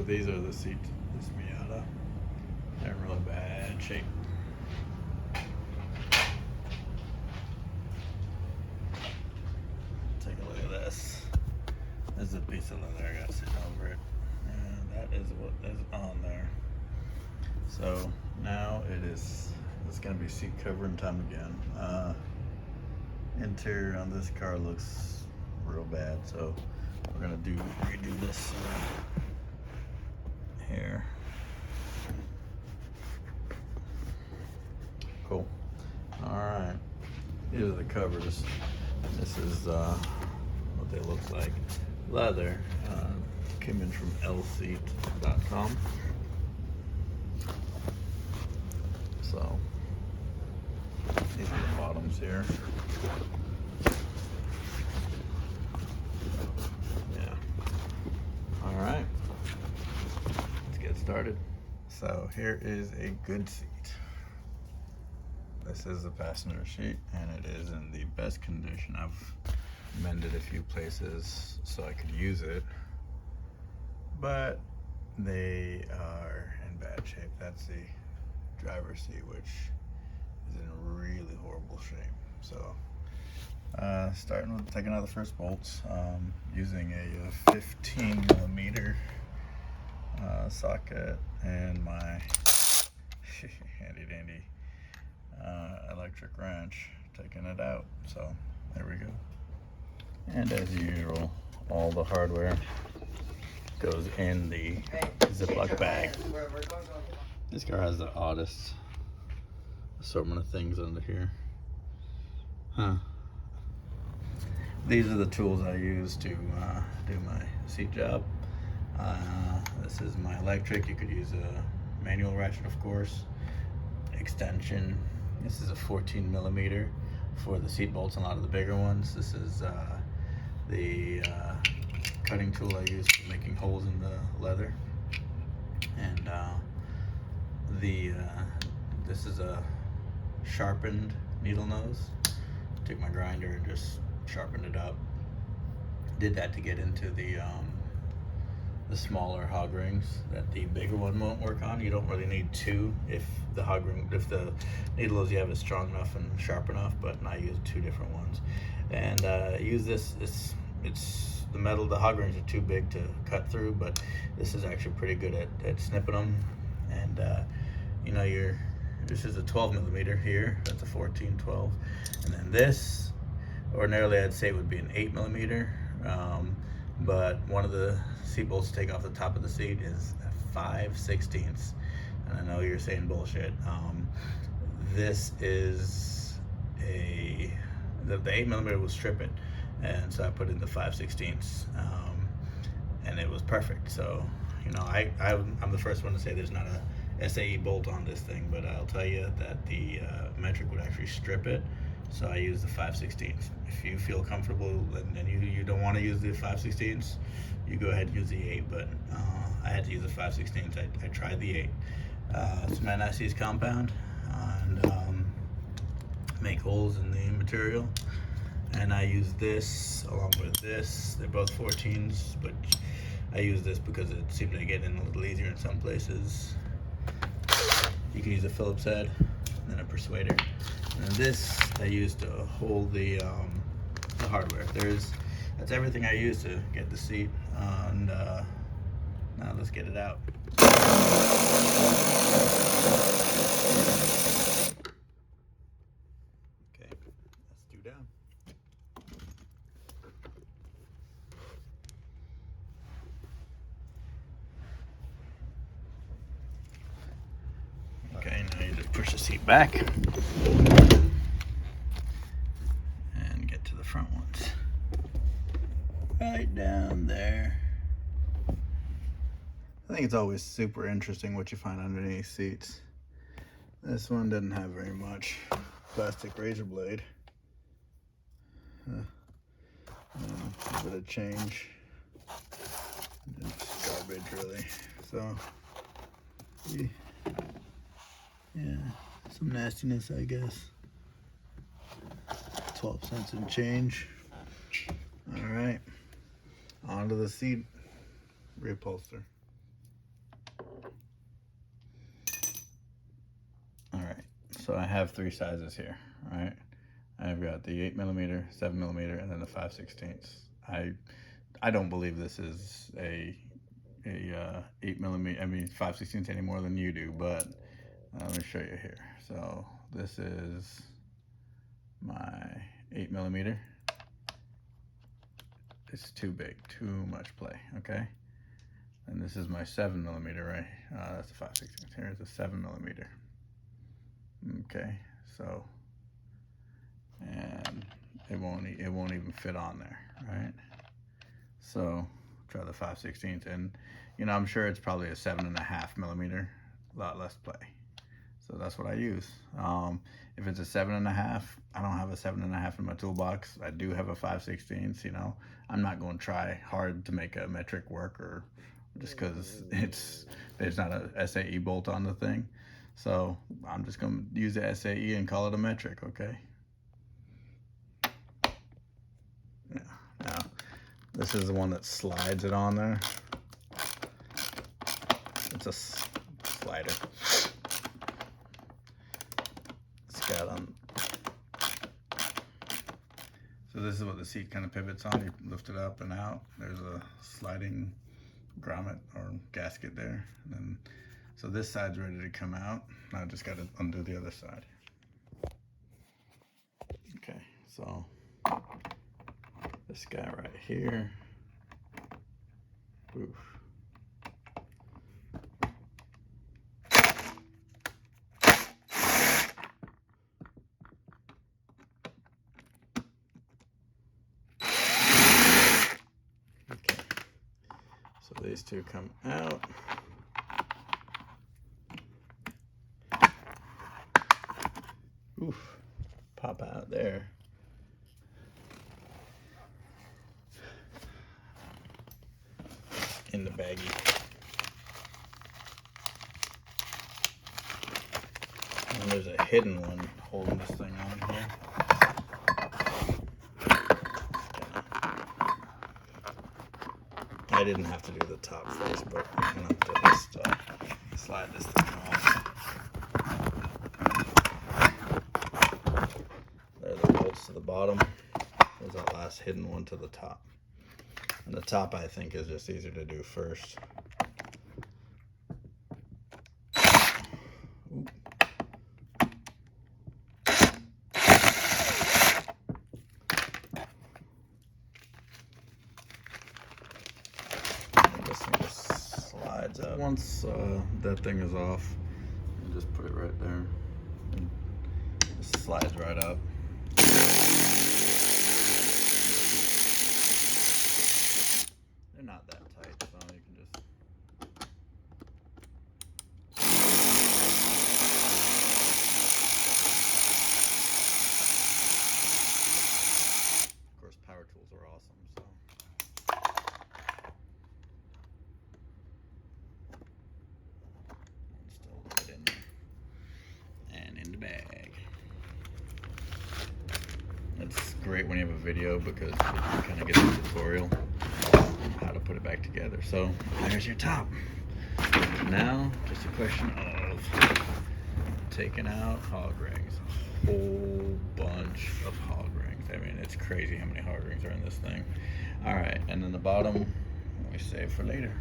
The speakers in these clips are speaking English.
these are the seats of this Miata. They're in really bad shape. Take a look at this. This is a piece of leather I got sitting over it. And that is what is on there. So now it's gonna be seat covering time again. Interior on this car looks real bad, so we're gonna redo this here. Cool. All right. These are the covers. This is what they look like. Leather. Came in from lseat.com. So these are the bottoms here. Yeah. All right. Let's get started. So here is a good seat. This is the passenger seat, and it is in the best condition. I've mended a few places so I could use it, but they are in bad shape. That's the driver's seat, which is in really horrible shape. So starting with taking out the first bolts, using a 15 millimeter socket and my handy dandy electric wrench, taking it out. So there we go. And as usual, all the hardware goes in the Ziploc bag. This car has the oddest assortment of things under here. These are the tools I use to do my seat job. This is my electric. You could use a manual ratchet, of course. Extension. This is a 14 millimeter for the seat bolts and a lot of the bigger ones. This is the cutting tool I use for making holes in the leather. And this is a sharpened needle nose. Took my grinder and just sharpened it up. Did that to get into the smaller hog rings that the bigger one won't work on. You don't really need two if the needle nose you have is strong enough and sharp enough, but I use two different ones. And use this. It's the metal. The hog rings are too big to cut through, but this is actually pretty good at snipping them. And you know, this is a 12 millimeter here. That's a 14, 12, and then this ordinarily I'd say would be an 8 millimeter. But one of the seat bolts to take off the top of the seat is 5/16. And I know you're saying bullshit. This is the 8 millimeter will strip it, and so I put in the 5/16, and it was perfect. So you know, I'm the first one to say there's not a SAE bolt on this thing, but I'll tell you that the metric would actually strip it. So I use the 5/16. If you feel comfortable and you don't want to use the 5/16, you go ahead and use the 8. But I had to use the 5/16. I tried the 8. Cement IC's compound and make holes in the material. And I use this along with this. They're both 14s, but I use this because it seemed to get in a little easier in some places. You can use a Phillips head and a persuader. And this I use to hold the hardware. That's everything I use to get the seat. And now let's get it out. Okay, let's do down. Okay, now you just push the seat back and get to the front ones. Right down there. I think it's always super interesting what you find underneath seats. This one doesn't have very much. Plastic razor blade. A bit of change. It's garbage, really. So, yeah, some nastiness, I guess. 12 cents and change. All right, onto the seat reupholster. So I have 3 sizes here, right? I've got the 8mm, 7mm, and then the 5/16. I don't believe this is a 8mm, I mean 5/16 any more than you do, but let me show you here. So this is my 8mm. It's too big, too much play, okay? And this is my 7mm, right? That's a 5/16. Here's a 7mm. Okay, so, and it won't even fit on there, right? So try the 5/16, and you know, I'm sure it's probably a 7.5mm, a lot less play. So that's what I use. If it's a 7.5, I don't have a 7.5 in my toolbox. I do have a 5/16. You know, I'm not going to try hard to make a metric work, or just because there's not a SAE bolt on the thing. So I'm just going to use the SAE and call it a metric, okay? Yeah. Now, this is the one that slides it on there. It's a slider. It's got so this is what the seat kind of pivots on. You lift it up and out. There's a sliding grommet or gasket there. And then, so this side's ready to come out. Now I just got to undo the other side. Okay, so this guy right here. Oof. Okay, so these two come out. Oof, pop out there. In the baggie. And there's a hidden one holding this thing on here. I didn't have to do the top first, but I'm gonna just slide this thing off. There are the bolts to the bottom. There's that last hidden one to the top. And the top, I think, is just easier to do first. This thing just slides out. Once that thing is off, you just put it right there. And it slides right up. They're not that tight, so you can just. Of course, power tools are awesome, so. Still a bit in there. And in the bag. It's great when you have a video because you kind of get a tutorial on how to put it back together. So there's your top. Now, just a question of taking out hog rings. A whole bunch of hog rings. I mean, it's crazy how many hog rings are in this thing. All right, and then the bottom, we save for later.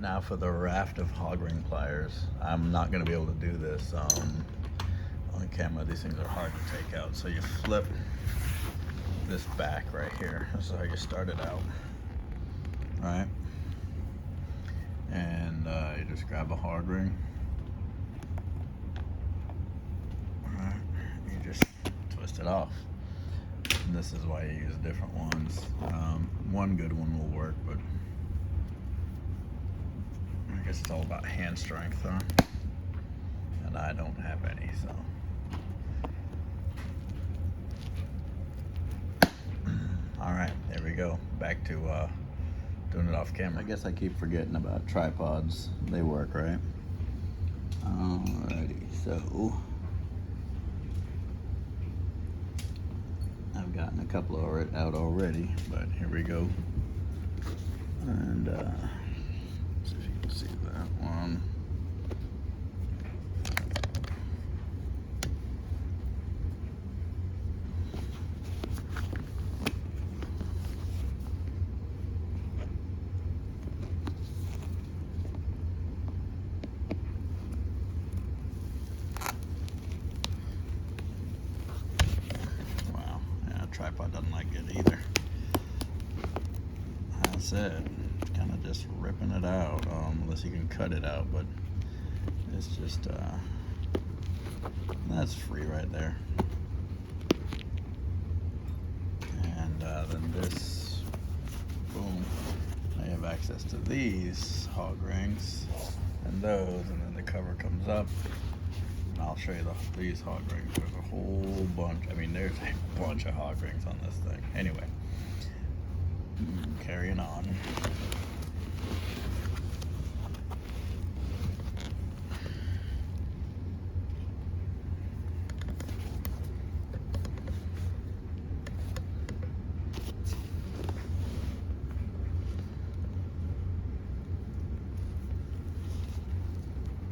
Now for the raft of hog ring pliers. I'm not going to be able to do this on camera. These things are hard to take out. So you flip this back right here. This is how you start it out. All right. And you just grab a hog ring. All right. You just twist it off. And this is why you use different ones. One good one will work, but I guess it's all about hand strength, huh? And I don't have any, so. All right, there we go. Back to doing it off camera. I guess I keep forgetting about tripods. They work, right? Alrighty, so I've gotten a couple out already, but here we go. And see if you can see that one. tripod doesn't like it either. That's it. Kind of just ripping it out, unless you can cut it out, but it's just, that's free right there. And then this, boom, I have access to these hog rings and those, and then the cover comes up, and I'll show you these hog rings. There's a whole bunch. I mean, there's a bunch of hog rings on this thing. Anyway, carrying on.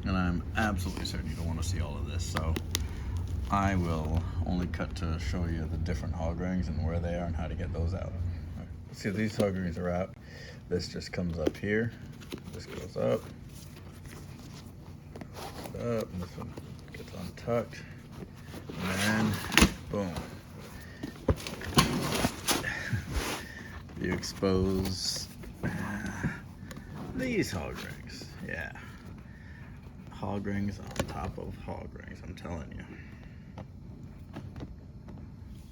And I'm absolutely certain you don't want to see all of this, so I will only cut to show you the different hog rings and where they are and how to get those out. Right. See, these hog rings are out. This just comes up here. This goes up, and this one gets untucked, and then boom. You expose these hog rings. Yeah. Hog rings on top of hog rings, I'm telling you.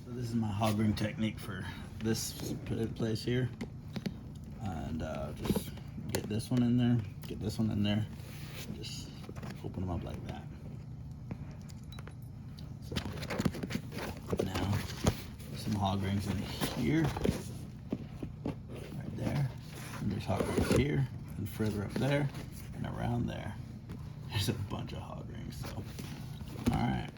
So this is my hog ring technique for this place here. And just get this one in there, get this one in there, and just open them up like that. So now there's some hog rings in here, right there, and there's hog rings here, and further up there, and around there. There's a bunch of hog rings, so, all right.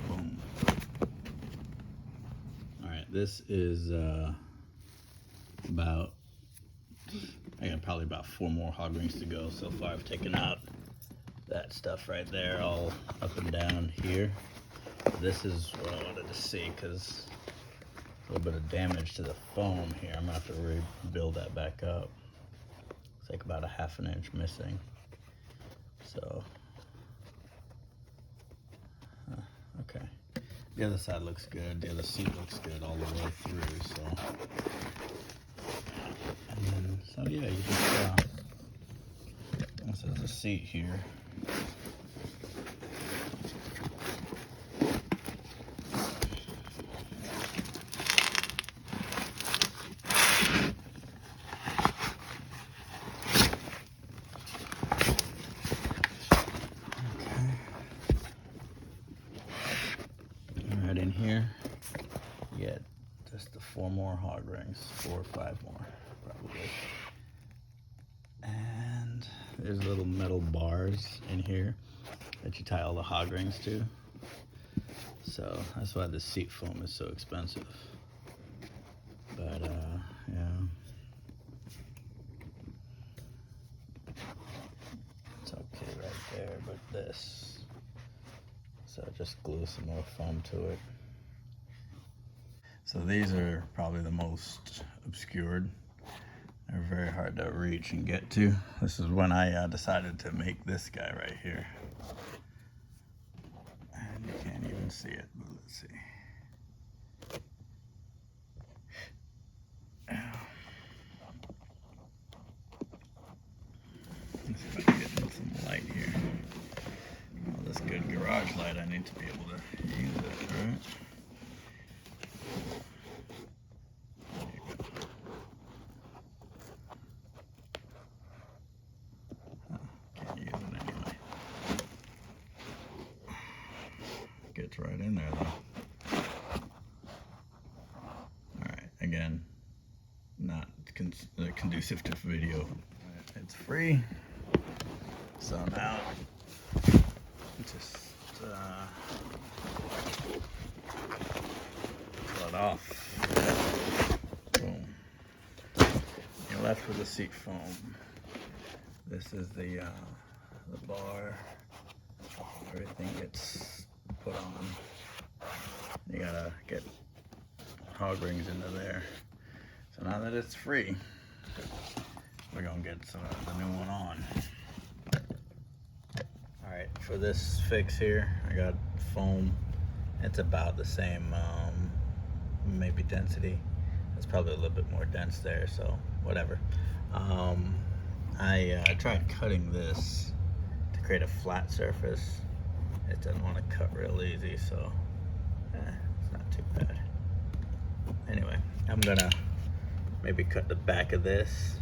Boom. All right, this is I got probably about 4 more hog rings to go. So far I've taken out that stuff right there, all up and down here. This is what I wanted to see, because a little bit of damage to the foam here. I'm gonna have to rebuild that back up. It's like about a 1/2 inch missing. So, okay. The other side looks good. The other seat looks good all the way through. So, and then, so yeah, you just this is the seat here. Right in here, you get just the 4 more hog rings, 4 or 5 more, probably. And there's little metal bars in here that you tie all the hog rings to. So that's why the seat foam is so expensive. But yeah, it's okay right there. But this, so just glue some more foam to it. So these are probably the most obscured. They're very hard to reach and get to. This is when I decided to make this guy right here. And you can't even see it, but let's see. Let's see if I can get some light here. All this good garage light, I need to be able to use it, right? Gets right in there though. Alright, again, not conducive to video. It's free. So now, just pull it off. Boom. You're left with the seat foam. This is the bar. Everything gets put on. You gotta get hog rings into there. So now that it's free, we're gonna get the new one on. Alright, for this fix here, I got foam. It's about the same, maybe density. It's probably a little bit more dense there, so whatever. I tried cutting this to create a flat surface. It doesn't want to cut real easy, so it's not too bad. Anyway, I'm gonna maybe cut the back of this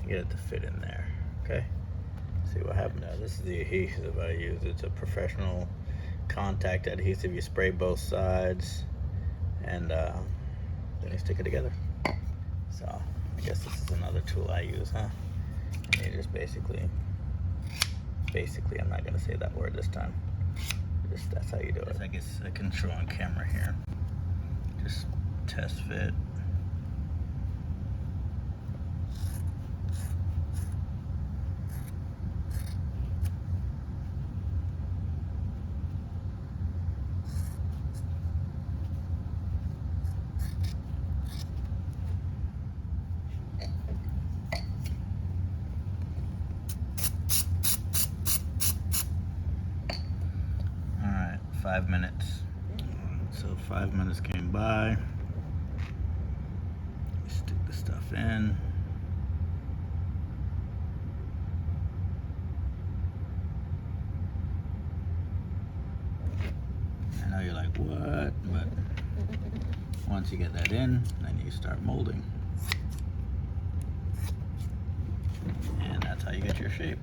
and get it to fit in there, okay? See what happens. Now, this is the adhesive I use. It's a professional contact adhesive. You spray both sides and then you stick it together. So I guess this is another tool I use, huh? And you just basically, I'm not gonna say that word this time. Just that's how you do it. I guess I can show on camera here. Just test fit. All right, 5 minutes. So 5 minutes came by. Stick the stuff in. I know you're like, what? But once you get that in, then you start molding. And that's how you get your shape.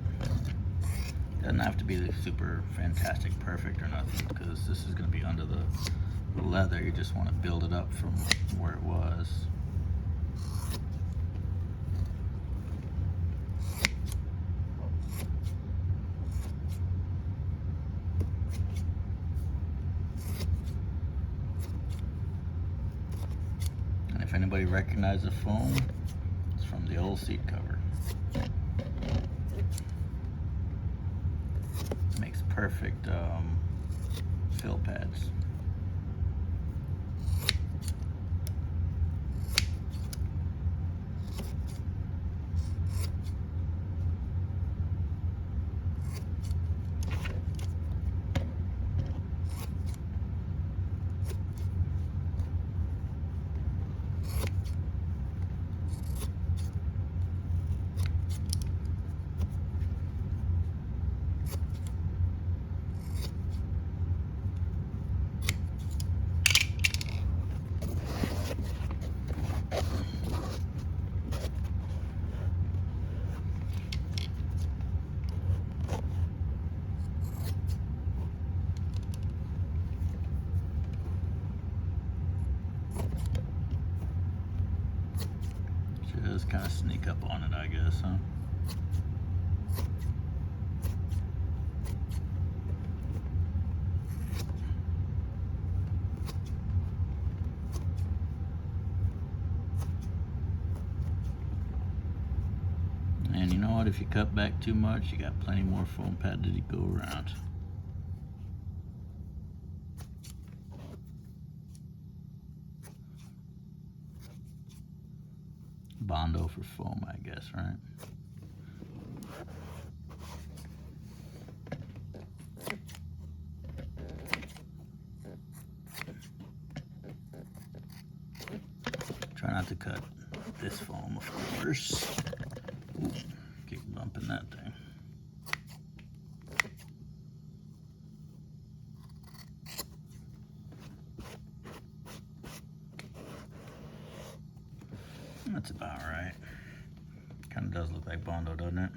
Doesn't have to be super fantastic perfect or nothing, because this is going to be under the leather. You just want to build it up from where it was. And if anybody recognizes the foam, it's from the old seat cover. Makes perfect fill pads. Just kind of sneak up on it, I guess, huh? And you know what? If you cut back too much, you got plenty more foam pad to go around. Bondo for foam, I guess, right? Try not to cut this foam, of course. Ooh, keep bumping that thing. That's about right. Kind of does look like Bondo, doesn't it?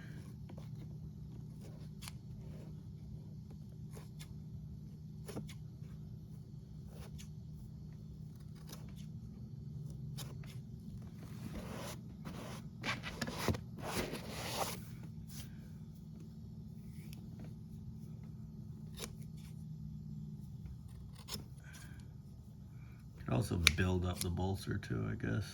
Could also build up the bolster too, I guess.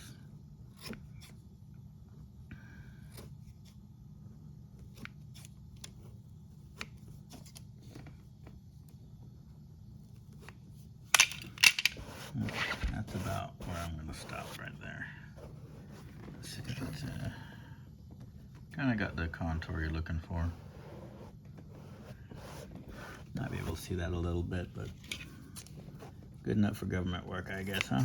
That's about where I'm going to stop right there. Let's see if it's kind of got the contour you're looking for. Not be able to see that a little bit, but good enough for government work, I guess, huh?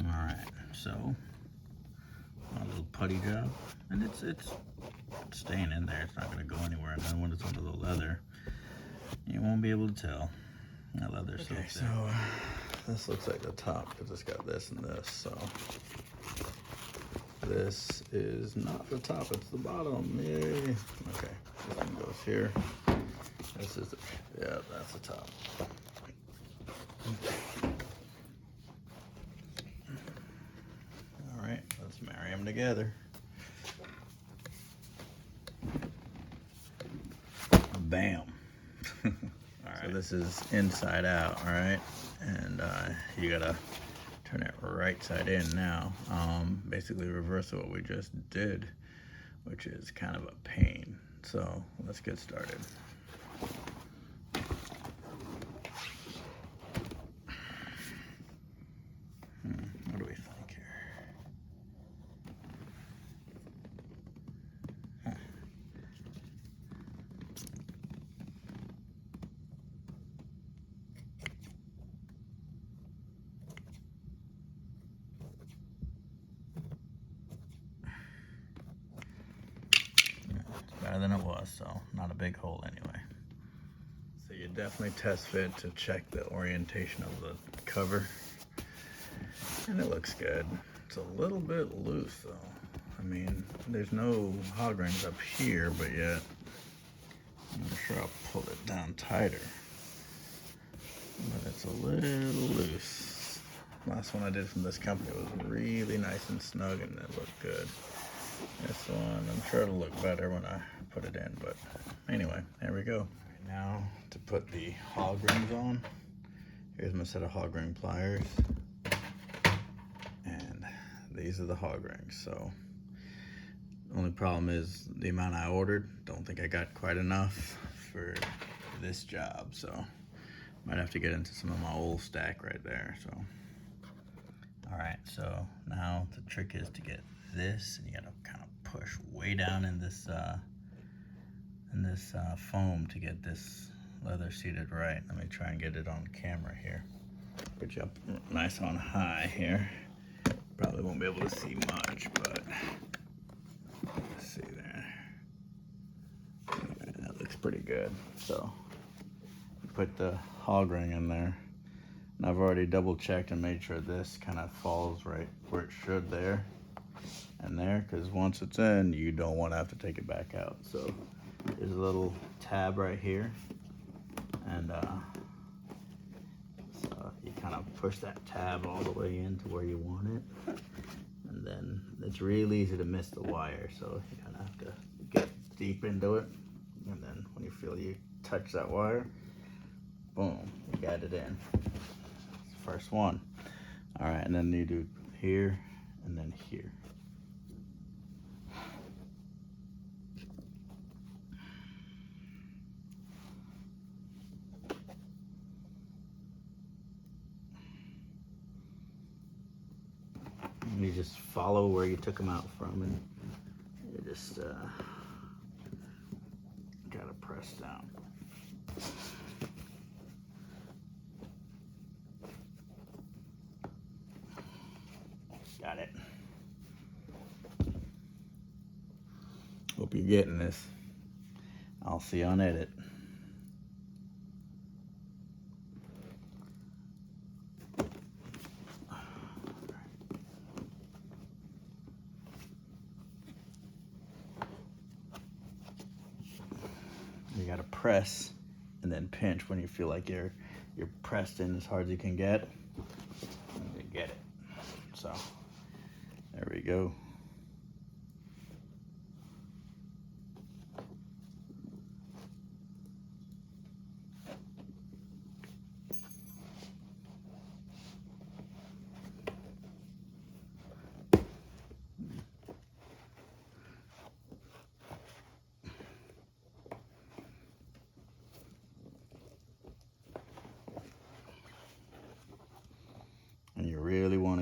All right, so a little putty job, and it's staying in there. It's not going to go anywhere. And then when it's under the leather, you won't be able to tell. That leather. Okay, so this looks like the top because it's got this and this. So this is not the top; it's the bottom. Yay! Okay, this one goes here. This is yeah, that's the top. All right, let's marry them together. Bam. All right, so this is inside out, all right, and you gotta turn it right side in now. Basically reverse what we just did, which is kind of a pain. So let's get started. What do we think here? Better than it was, so not a big hole anyway. So you definitely test fit to check the orientation of the cover, and it looks good. It's a little bit loose though. I mean, there's no hog rings up here, but yet I'm sure I'll pull it down tighter. But it's a little loose. Last one I did from this company was really nice and snug, and it looked good. This one, I'm sure it'll look better when I put it in, but anyway, there we go. Right, now, to put the hog rings on, here's my set of hog ring pliers, and these are the hog rings. So, the only problem is the amount I ordered. Don't think I got quite enough for this job, so might have to get into some of my old stack right there. So, all right, so now the trick is to get this, and you gotta kind of push way down in this foam to get this leather seated right. Let me try and get it on camera here. Put you up nice on high here. Probably won't be able to see much, but let's see there. Okay, that looks pretty good. So put the hog ring in there, and I've already double checked and made sure this kind of falls right where it should there and there, because once it's in, you don't want to have to take it back out. So there's a little tab right here, and so you kind of push that tab all the way into where you want it, and then it's real easy to miss the wire, so you kind of have to get deep into it, and then when you feel you touch that wire, boom, you got it in. It's the first one. All right, and then you do here and then here. And you just follow where you took them out from, and you just gotta press down. Got it. Hope you're getting this. I'll see you on edit. You gotta press and then pinch when you feel like you're pressed in as hard as you can get. And you get it. So there we go.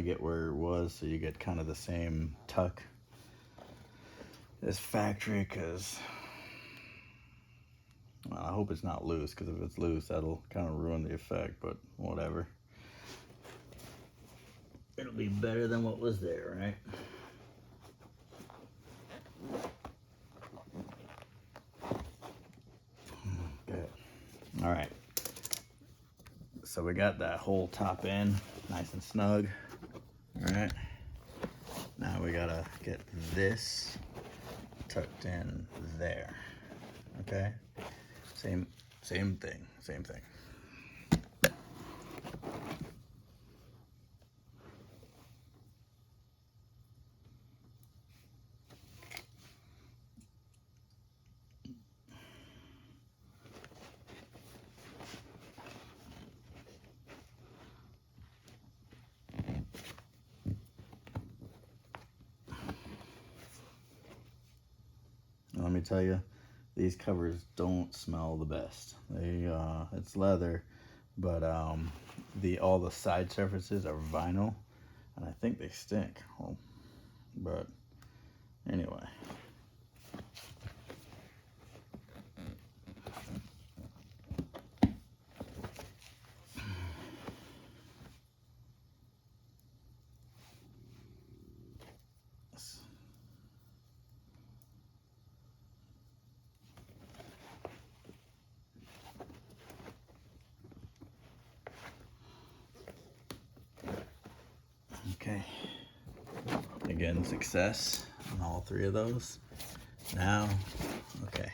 get where it was, so you get kind of the same tuck as factory, because well, I hope it's not loose, because if it's loose, that'll kind of ruin the effect, but whatever. It'll be better than what was there, right? Good. All right. So we got that whole top end nice and snug. All right. Now we gotta get this tucked in there. Okay. Same thing. Same thing. Let me tell you, these covers don't smell the best. They it's leather, but all the side surfaces are vinyl, and I think they stink. Well, but anyway. Okay. Again, success on all three of those. Now, okay,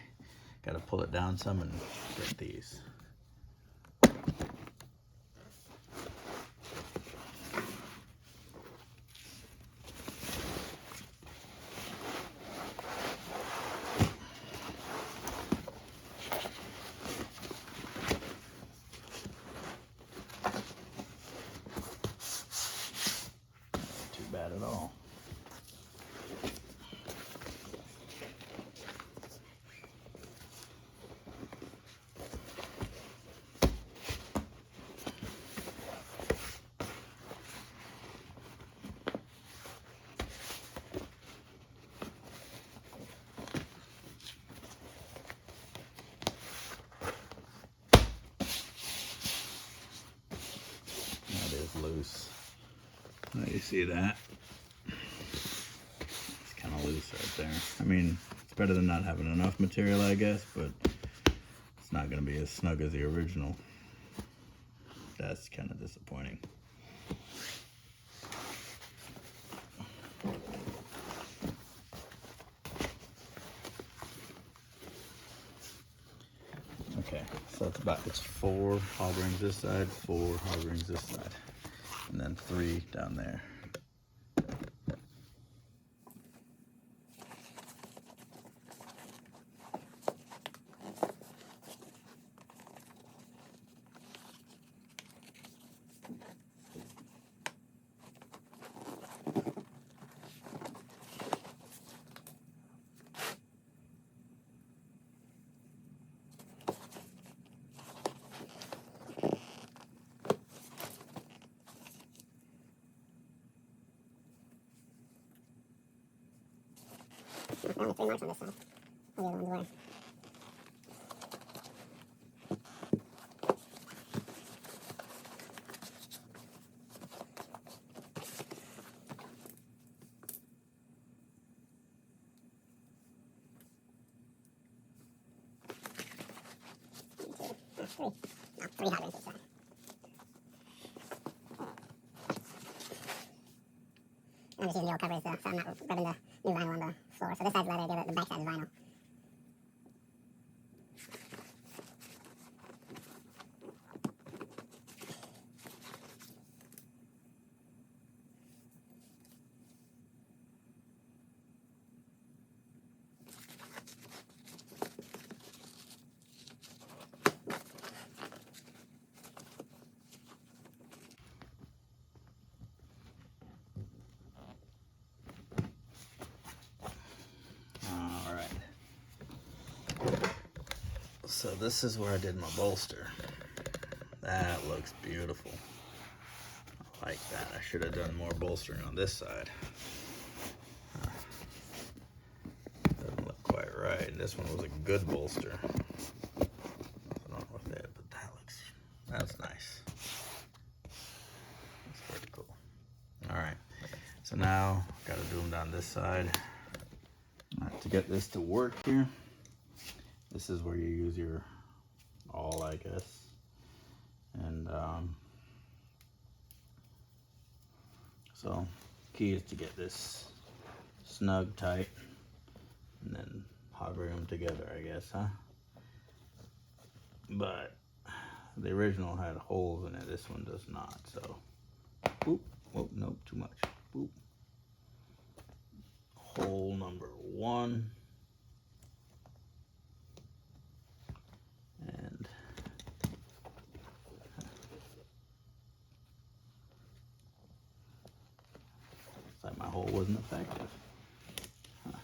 gotta pull it down some and get these. Not too bad at all. That is loose. Oh, you see that? It's kind of loose right there. I mean, it's better than not having enough material, I guess, but it's not going to be as snug as the original. That's kind of disappointing. Okay, so it's 4 hog rings this side, 4 hog rings this side, and then 3 down there. Only 3 marks on this side. All the other ones were. Three. No, 3 hot rings this side. I'm just using the old covers, so I'm not rubbing the new vinyl on the floor. So this side's leather, the back side's vinyl. So this is where I did my bolster. That looks beautiful. like that. I should have done more bolstering on this side. Doesn't look quite right. This one was a good bolster. Nothing wrong with it, but that's nice. That's pretty cool. All right, so now got to do them down this side. To get this to work here, this is where you use your awl, I guess, and so key is to get this snug tight and then hovering them together, I guess, huh? But the original had holes in it. This one does not. So, boop. Oh, nope, too much. Boop. Hole number 1. And it's like my hole wasn't effective. Huh.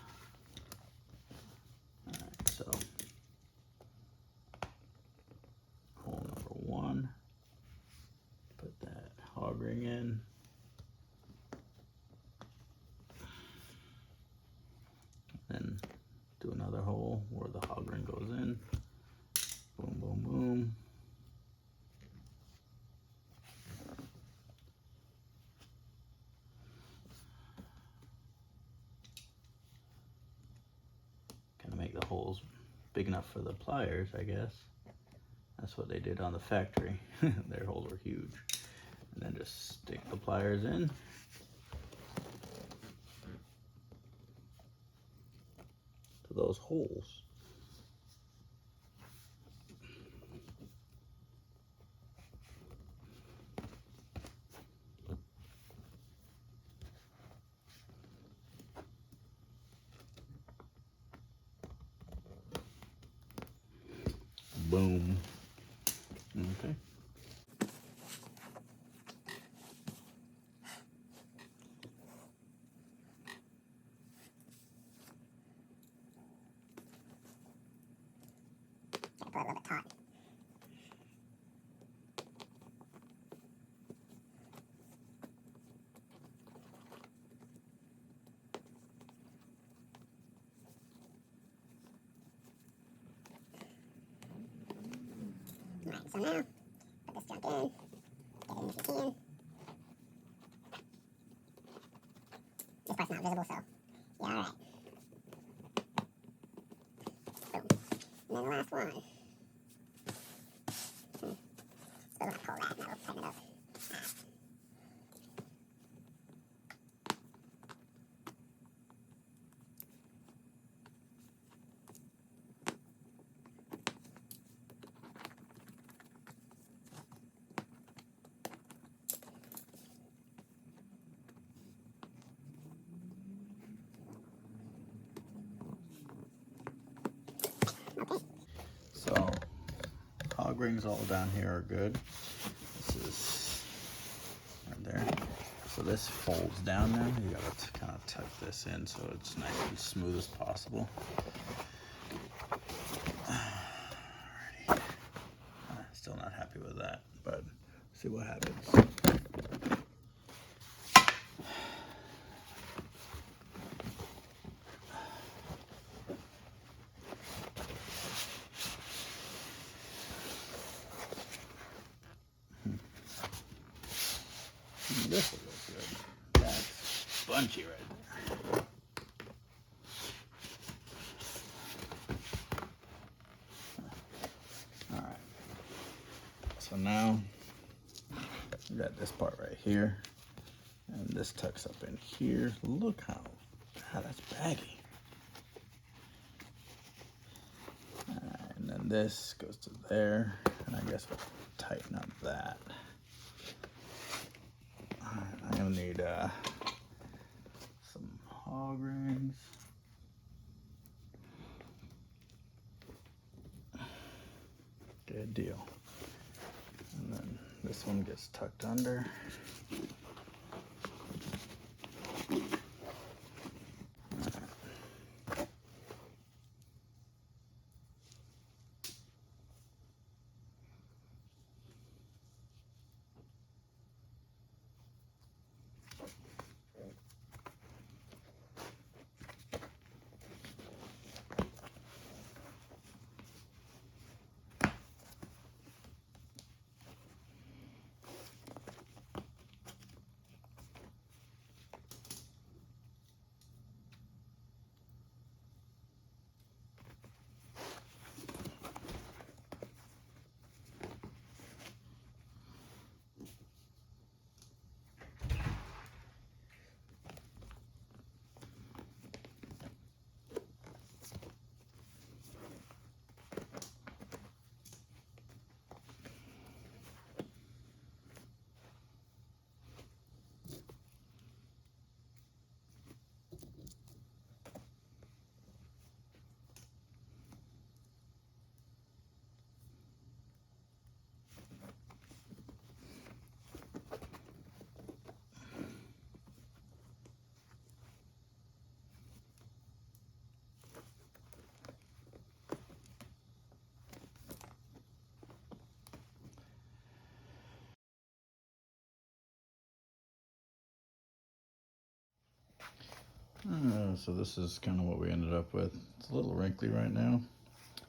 Alright, so hole number 1. Put that hog ring in. Then do another hole where the hog ring goes in. Boom, boom, boom. Kind of make the holes big enough for the pliers, I guess. That's what they did on the factory. Their holes were huge. And then just stick the pliers in. To those holes. Boom. Okay. Gotta put it a little bit taut. Alright, so now, put this junk in, get it into the key in. This part's not visible, so, yeah, alright. Boom. And then the last one. Still have to pull that, and that'll tighten it up. Okay. So, hog rings all down here are good. This is right there. So this folds down now. You gotta kind of tuck this in so it's nice and smooth as possible. Alrighty. Still not happy with that, but see what happens. This will look good. That's bunchy right there. Alright. So now we got this part right here. And this tucks up in here. Look how, God, that's baggy. And then this goes to there. And I guess we'll tighten up that. I'm gonna need some hog rings. Good deal. And then this one gets tucked under. So this is kind of what we ended up with. It's a little wrinkly right now.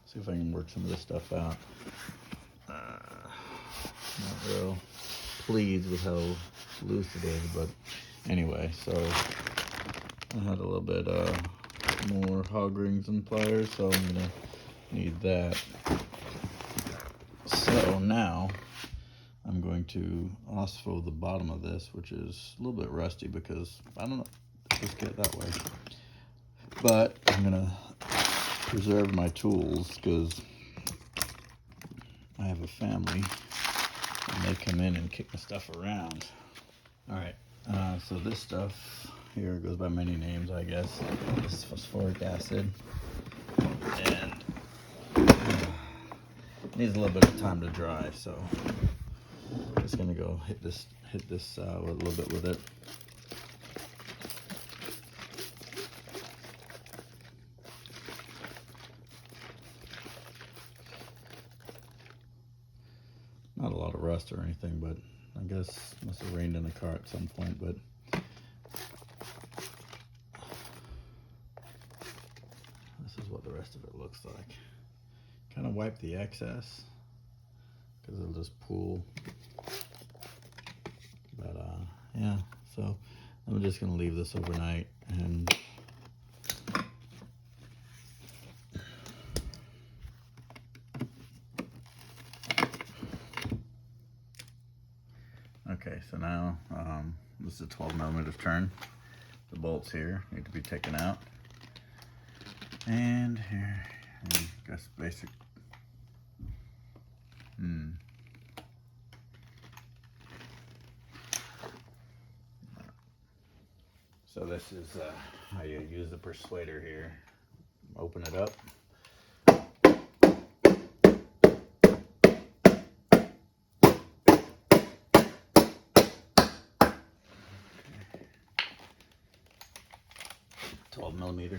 See if I can work some of this stuff out. Not real pleased with how loose it is, but anyway, so I had a little bit more hog rings and pliers, so I'm gonna need that. So now I'm going to ospo the bottom of this, which is a little bit rusty because I don't know, just get it that way. But I'm gonna preserve my tools because I have a family and they come in and kick my stuff around. All right, so this stuff here goes by many names, I guess. This is phosphoric acid, and needs a little bit of time to dry, so I'm just gonna go hit this a little bit with it. Not a lot of rust or anything, but I guess must have rained in the car at some point. But this is what the rest of it looks like. Kind of wipe the excess because it'll just pool. But yeah, so I'm just gonna leave this overnight and okay, so now this is a 12mm turn. The bolts here need to be taken out. And here, I guess basic. So this is how you use the persuader here. Open it up. 12mm.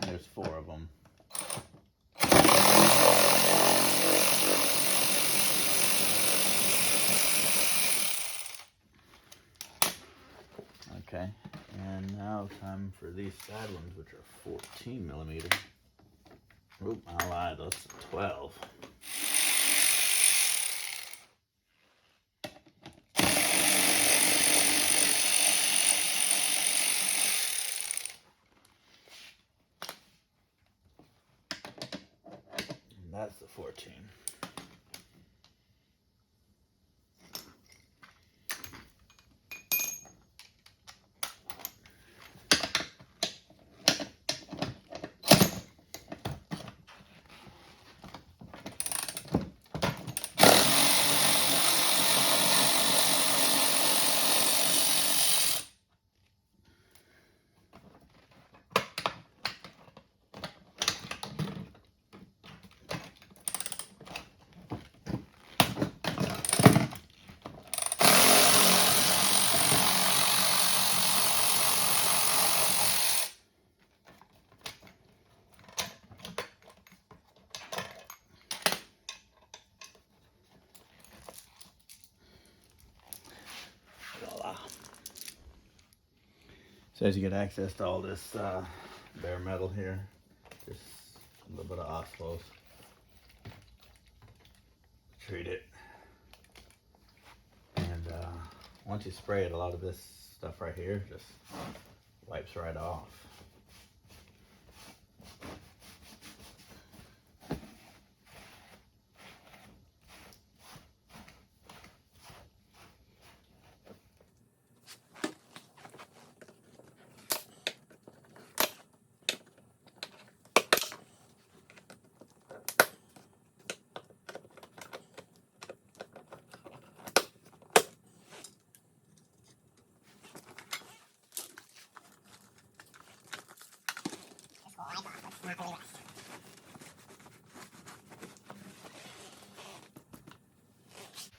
There's 4 of them. Okay, and now time for these side ones, which are 14mm. Oop, I lied, that's 12. And that's the 14. So as you get access to all this bare metal here, just a little bit of osmos. Treat it. And once you spray it, a lot of this stuff right here just wipes right off.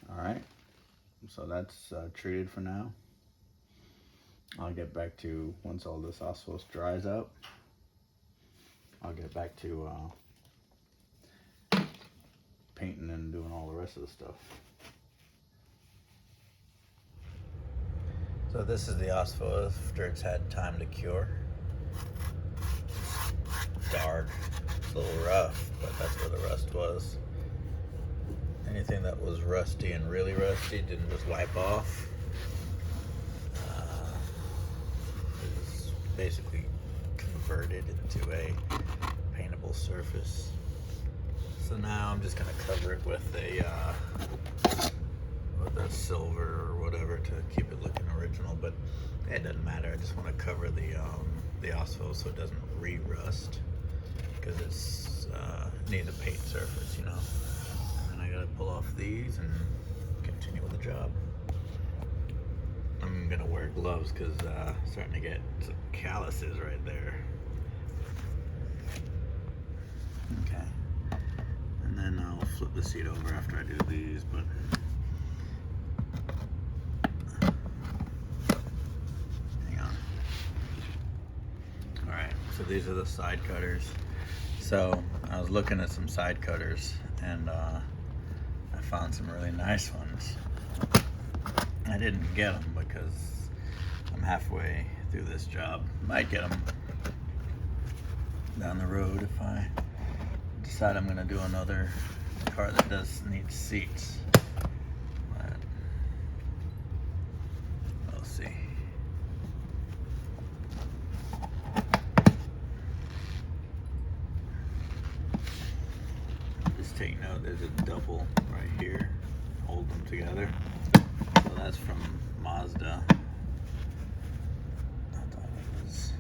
All right, so that's treated for now. I'll get back to once all this osmos dries up. I'll get back to painting and doing all the rest of the stuff. So this is the asphalt after it's had time to cure. Dark, it's a little rough, but that's where the rust was. Anything that was rusty and really rusty didn't just wipe off. It's basically converted into a paintable surface. So now I'm just gonna cover it with a silver or whatever to keep it looking original, but it doesn't matter. I just want to cover the asphalt so it doesn't re-rust, because it's needs a paint surface, you know. And I gotta pull off these and continue with the job. I'm gonna wear gloves because starting to get some calluses right there. Okay, and then I'll flip the seat over after I do these, but hang on. All right, so these are the side cutters. So I was looking at some side cutters and I found some really nice ones. I didn't get them because I'm halfway through this job. Might get them down the road if I decide I'm gonna do another car that does need seats. But we'll see. Just take note, there's a double right here. Hold them together. So that's from Mazda. I thought it was.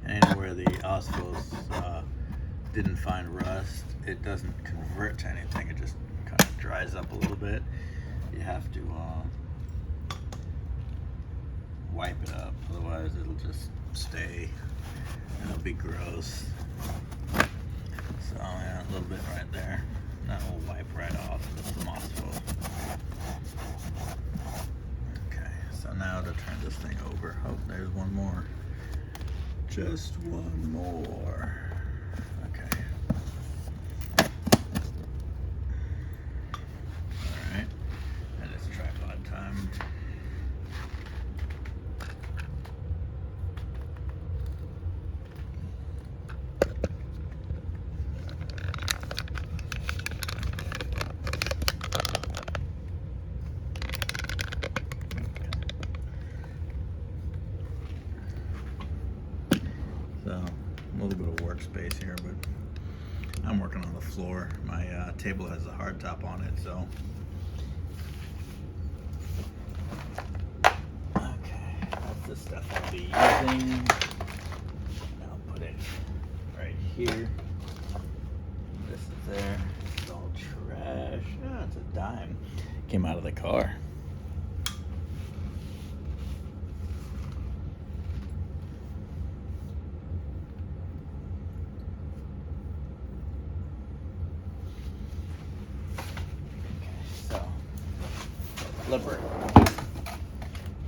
And where the asphalt didn't find rust, it doesn't convert to anything. It just kind of dries up a little bit. You have to wipe it up, otherwise it'll just stay and it'll be gross. So yeah, a little bit right there. That will wipe right off the asphalt. Okay, so now to turn this thing over. Oh, there's one more. Just one more. Okay. Alright. And it's tripod time. So, a little bit of workspace here, but I'm working on the floor. My table has a hard top on it, so. Okay, that's the stuff I'll be using. I'll put it right here. This is there. It's all trash. Oh, it's a dime. Came out of the car. Flipper.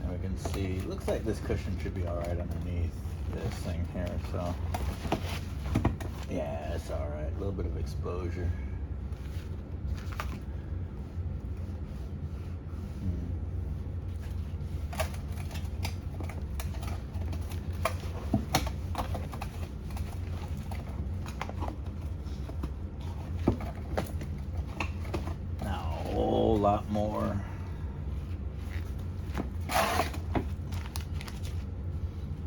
And we can see, looks like this cushion should be alright underneath this thing here, so yeah, it's alright. A little bit of exposure. Now a whole lot more.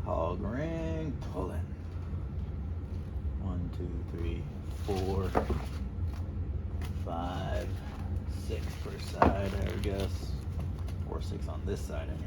Hog ring pulling. 1, 2, 3, 4, 5, 6 per side, I would guess. 4, 6 on this side anyway.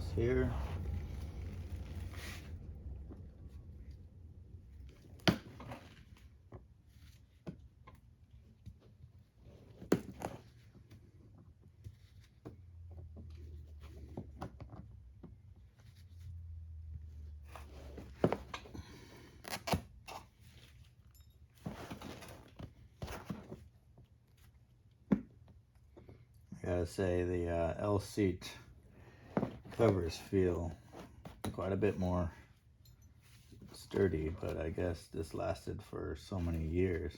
across here. I gotta say the L seat covers feel quite a bit more sturdy, but I guess this lasted for so many years.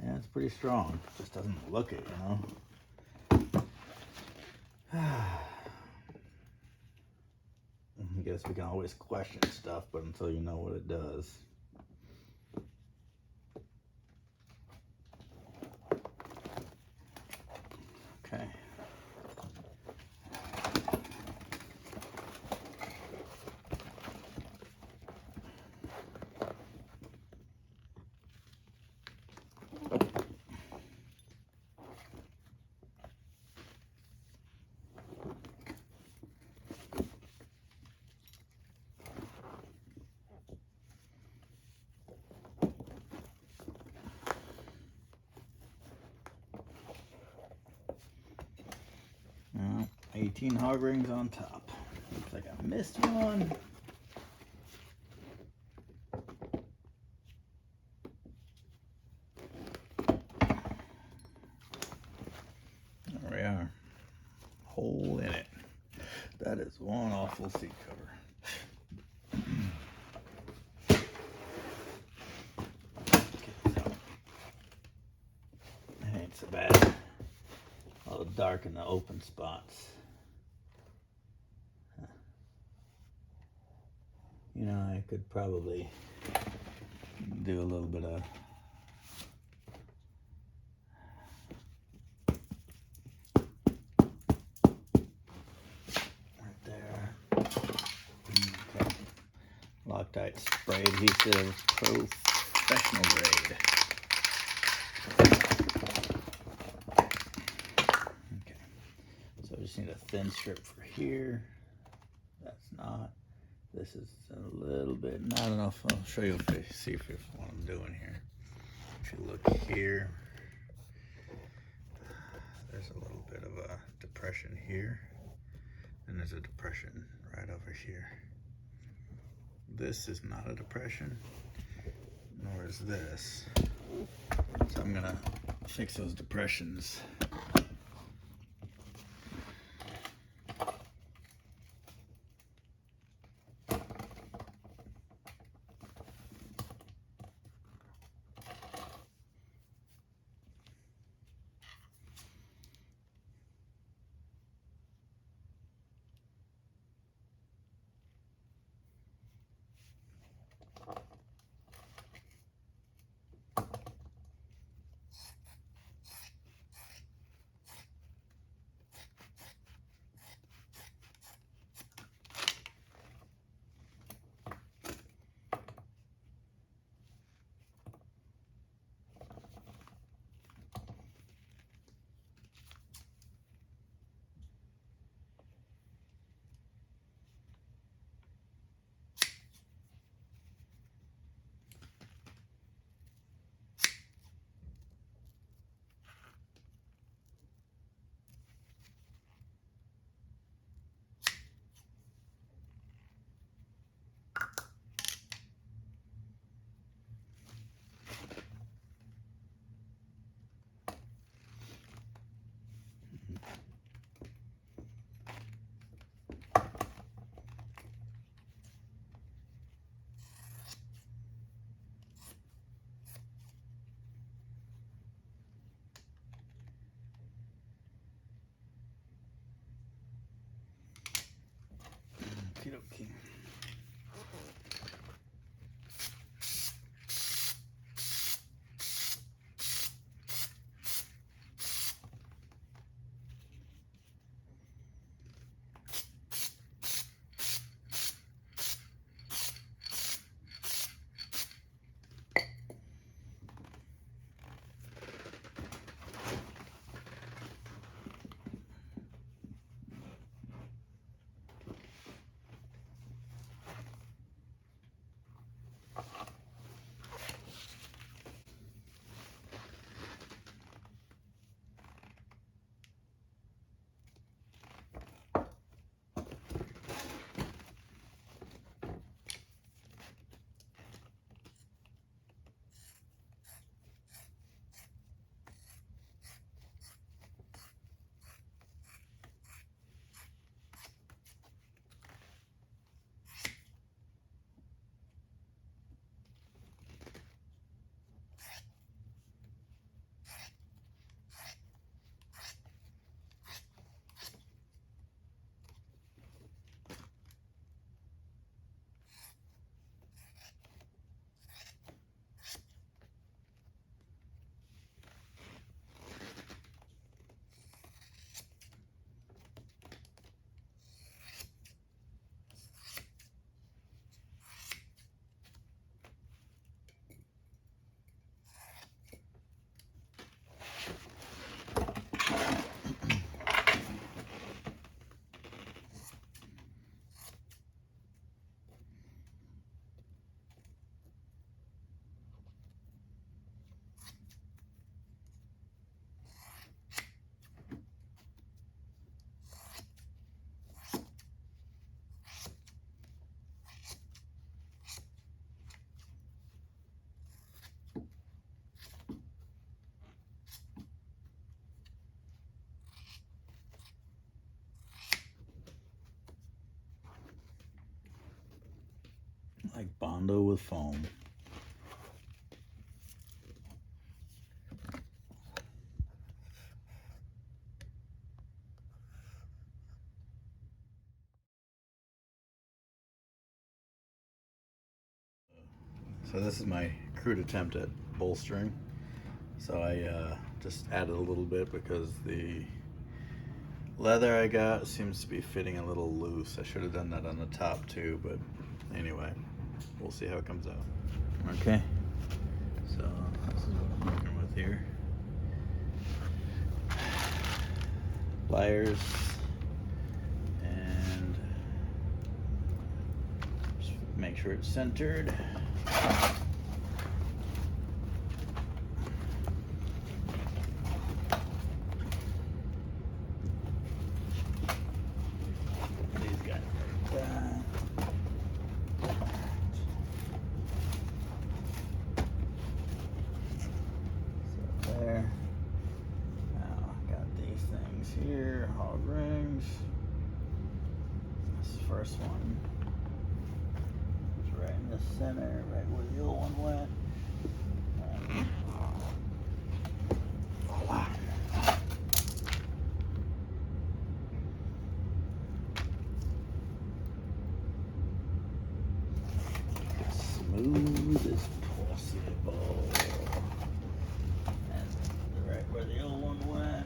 Yeah, it's pretty strong. Just doesn't look it, I guess we can always question stuff, but until you know what it does. Okay. Now, 18 hog rings on top. Looks like I missed one. There we are. Hole in it. That is one awful seat cover. Okay, so it ain't so bad. A little dark in the open spots. You know, I could probably do a little bit of right there. Okay. Loctite spray adhesive, professional grade. Okay, so I just need a thin strip for here. That's not. This is a little bit not enough. I'll show you if I see if what I'm doing here. If you look here, there's a little bit of a depression here, and there's a depression right over here. This is not a depression, nor is this. So I'm gonna fix those depressions. Okey-dokey. like Bondo with foam. So this is my crude attempt at bolstering. So I just added a little bit because the leather I got seems to be fitting a little loose. I should have done that on the top too, but anyway, we'll see how it comes out. Okay, so this is what I'm working with here. Pliers and just make sure it's centered. Here, hog rings. This first one is right in the center, right where the old one went. Voila. As smooth as possible. And right where the old one went.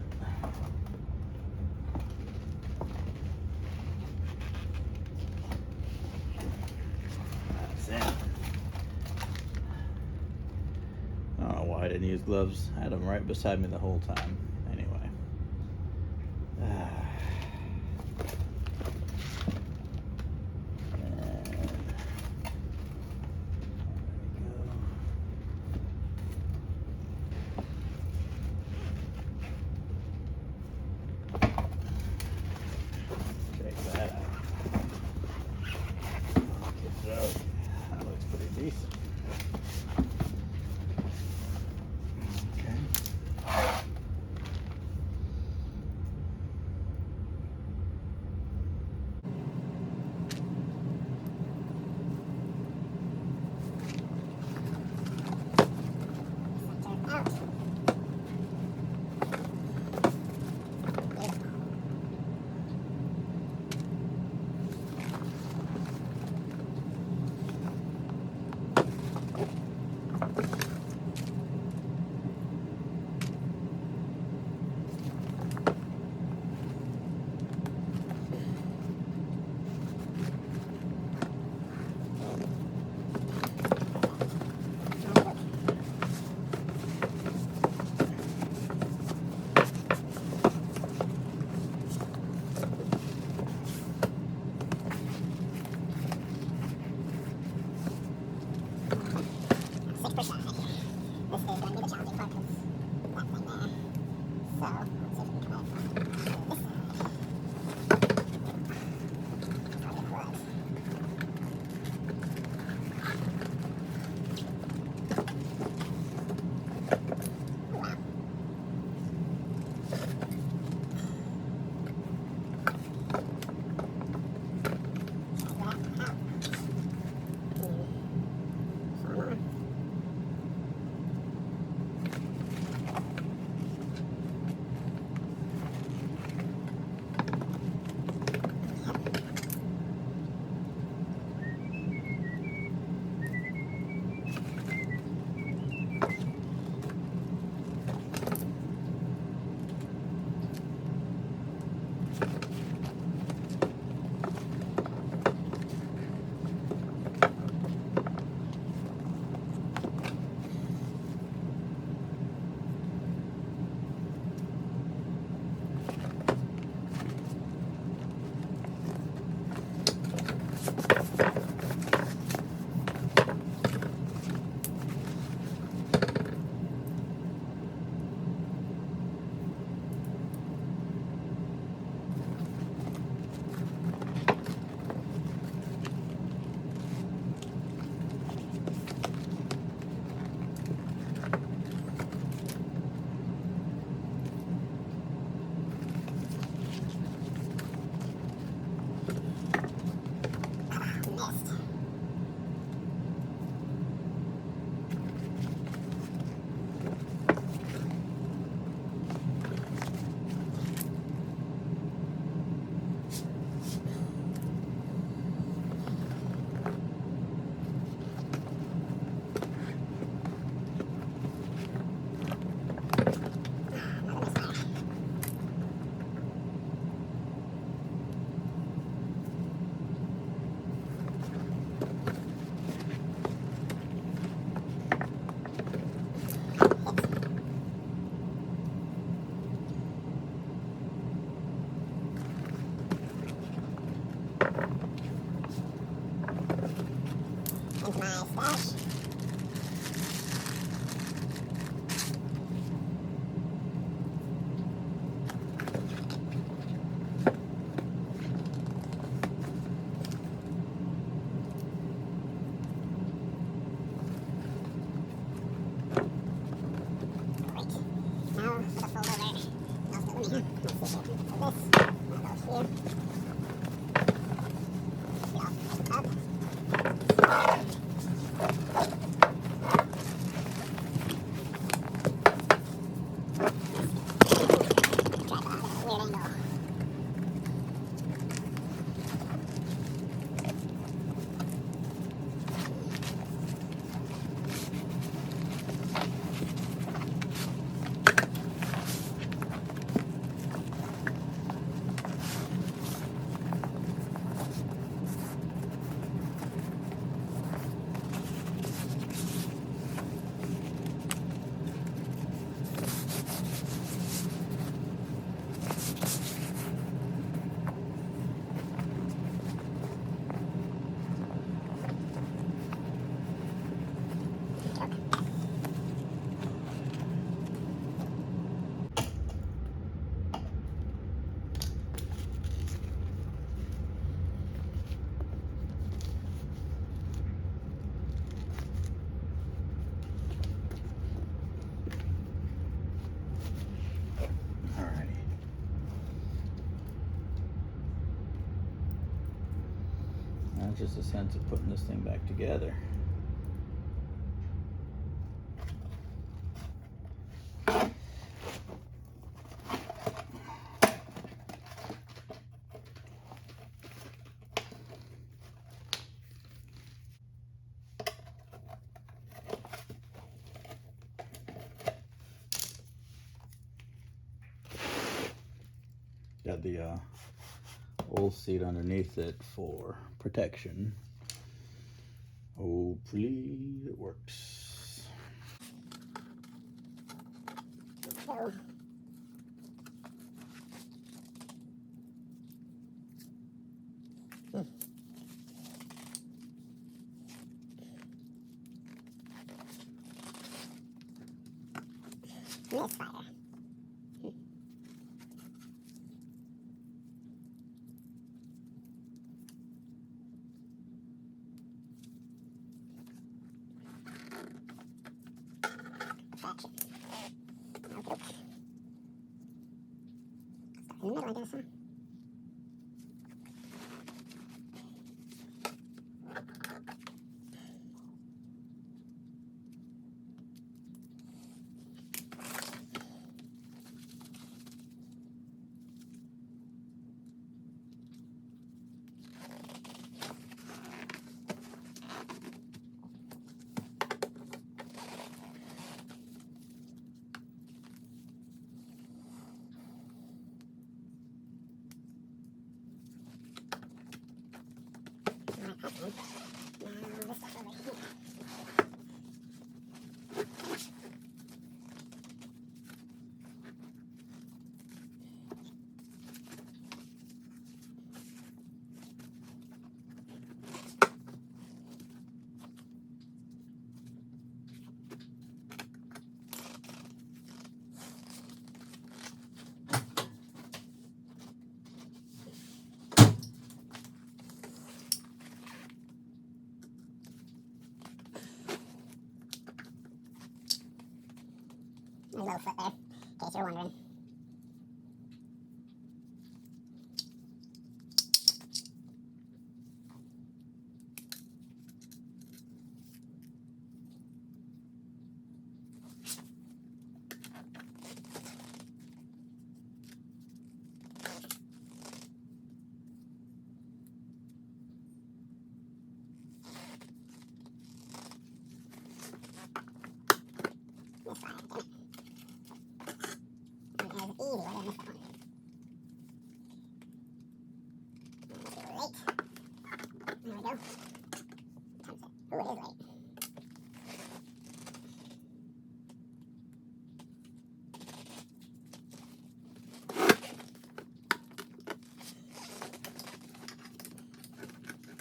I don't know why I didn't use gloves. I had them right beside me the whole time. Anyway. Check that out. That looks pretty decent. it's just a sense of putting this thing back together. Got the old seat underneath it for protection. Hopefully it works. So. Misfire. Fraction. Okay. Start in the middle, I guess, huh? Alright, that's one. Now this stuff over here. My little foot there, in case you're wondering. Misfire, damn it. And there's easy way I missed that one. Late. There we go. Times it.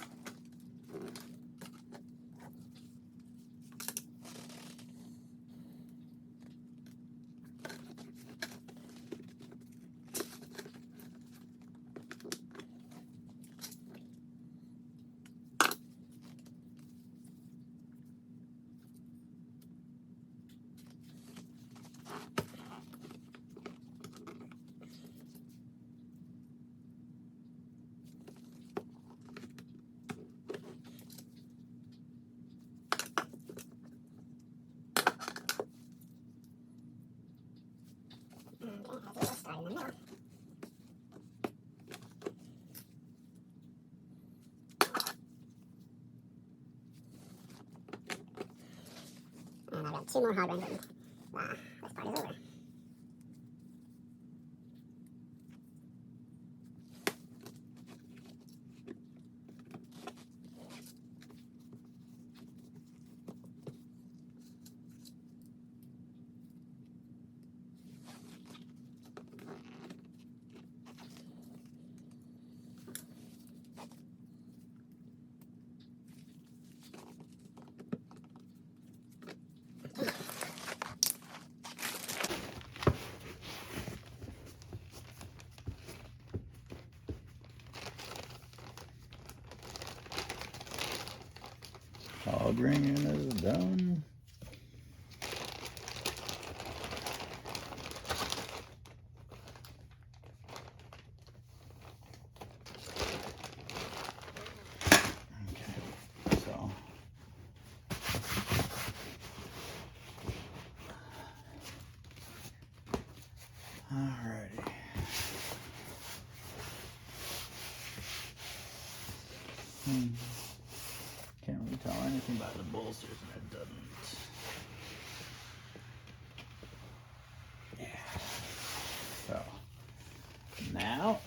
Ooh, it is late. Okay, as usual, start in the middle. And I've got 2 more hard runs and this part is over. Hog ringing is done. Alrighty. Can't really tell anything about the bolsters, and it doesn't. Yeah. So now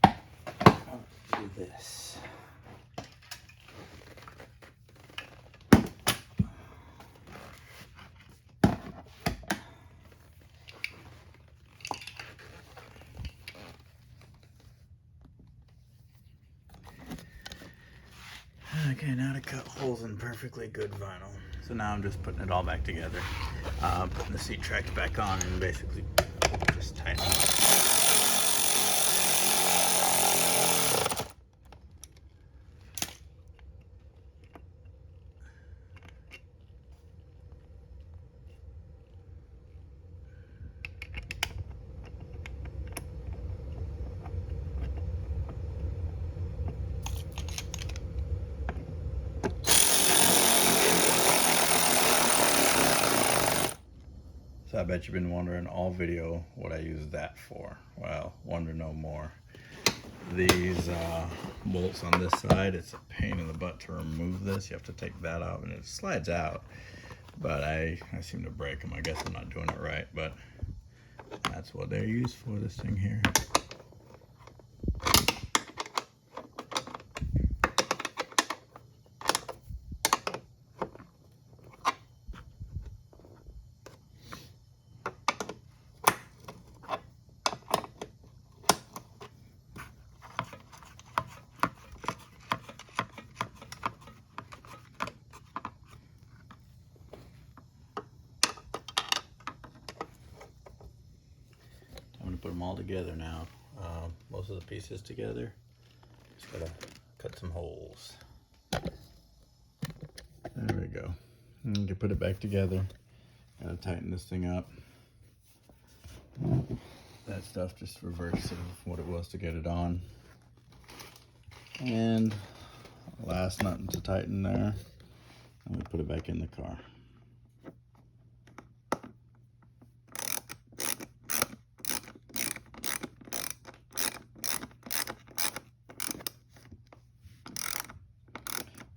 I'll do this. Okay, now to cut holes in perfectly good vinyl. So now I'm just putting it all back together. Putting the seat tracks back on and basically just tightening it. So I bet you've been wondering all video what I use that for. Well, wonder no more. These bolts on this side, it's a pain in the butt to remove this. You have to take that out and it slides out. But I seem to break them. I guess I'm not doing it right, but that's what they're used for, this thing here. I'm gonna put them all together now. Most of the pieces together. Just gotta cut some holes. There we go. And you can put it back together. Gotta tighten this thing up. That stuff just reverts of what it was to get it on. And last nut to tighten there. And we put it back in the car.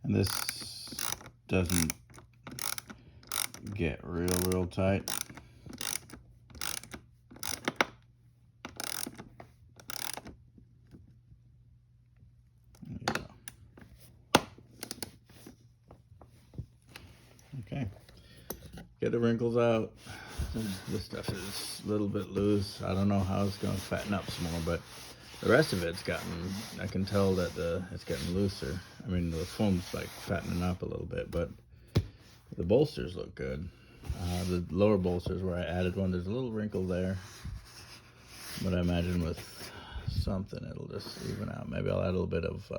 And this doesn't get real tight. There you go. Okay, get the wrinkles out. This stuff is a little bit loose. I don't know how it's going to fatten up some more, but the rest of it's gotten, I can tell that it's getting looser. I mean, the foam's like fattening up a little bit, but the bolsters look good. The lower bolsters where I added one, there's a little wrinkle there, but I imagine with something it'll just even out. Maybe I'll add a little bit of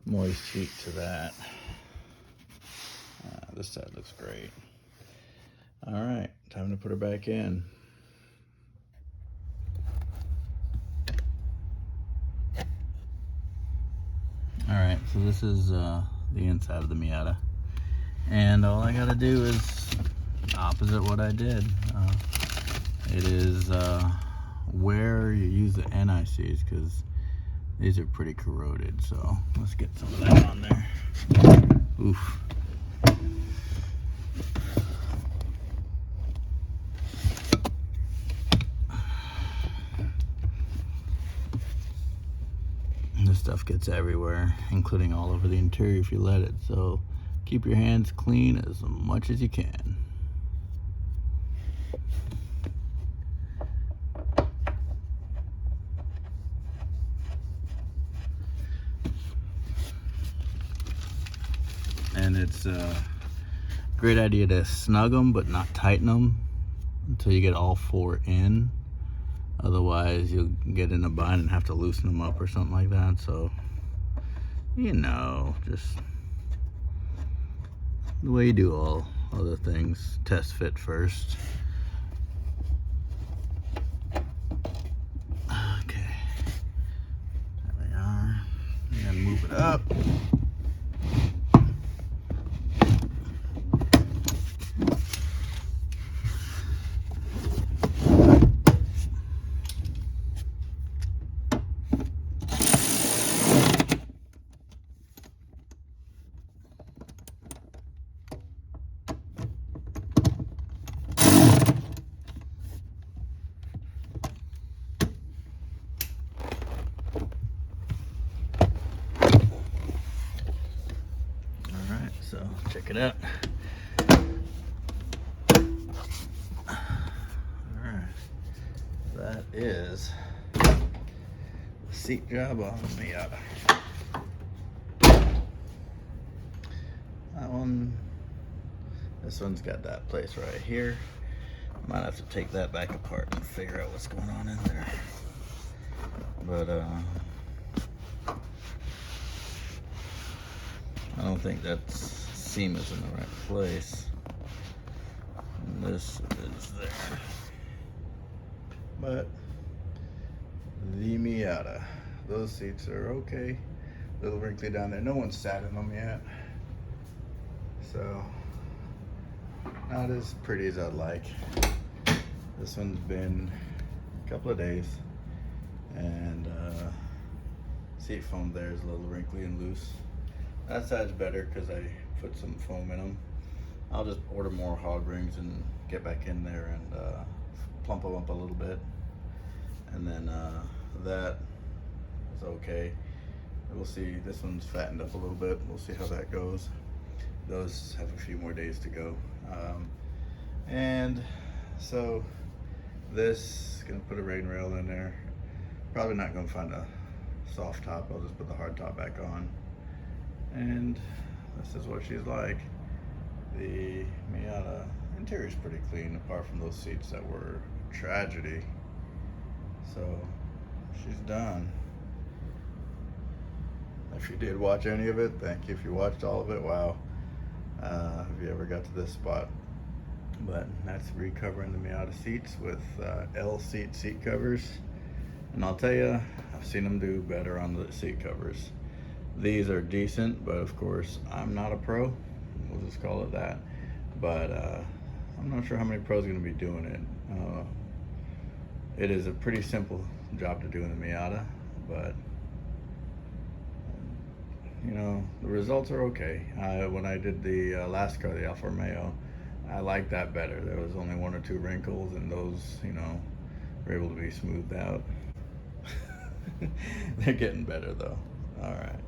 moist heat to that. This side looks great. All right, time to put her back in. All right, so this is the inside of the Miata, and all I gotta do is opposite what I did. It is where you use the NICs, because these are pretty corroded, so let's get some of that on there. Oof. This stuff gets everywhere, including all over the interior if you let it, so keep your hands clean as much as you can. And it's a great idea to snug them but not tighten them until you get all four in. Otherwise you'll get in a bind and have to loosen them up or something like that. So, you know, just the way you do all other things, test fit first. Okay, there we are. And then move it up. check it out. Alright, that is the seat job on the Miata. That one, this one's got that place right here. Might have to take that back apart and figure out what's going on in there. But I don't think that seam is in the right place. And this is there. But the Miata, those seats are okay. A little wrinkly down there. No one's sat in them yet, so not as pretty as I'd like. This one's been a couple of days, and seat foam there is a little wrinkly and loose. That side's better because I put some foam in them. I'll just order more hog rings and get back in there and plump them up a little bit. And then that is okay. We'll see. This one's fattened up a little bit. We'll see how that goes. Those have a few more days to go. And so this, gonna put a rain rail in there. Probably not gonna find a soft top. I'll just put the hard top back on. And this is what she's like. The Miata interior is pretty clean, apart from those seats that were a tragedy. So she's done. If you did watch any of it, thank you. If you watched all of it, wow. If you ever got to this spot. But that's recovering the Miata seats with L seat covers. And I'll tell you, I've seen them do better on the seat covers. These are decent, but of course, I'm not a pro. We'll just call it that. But I'm not sure how many pros are going to be doing it. It is a pretty simple job to do in the Miata, but you know, the results are okay. When I did the last car, the Alfa Romeo, I liked that better. There was only 1 or 2 wrinkles, and those, you know, were able to be smoothed out. They're getting better though. All right.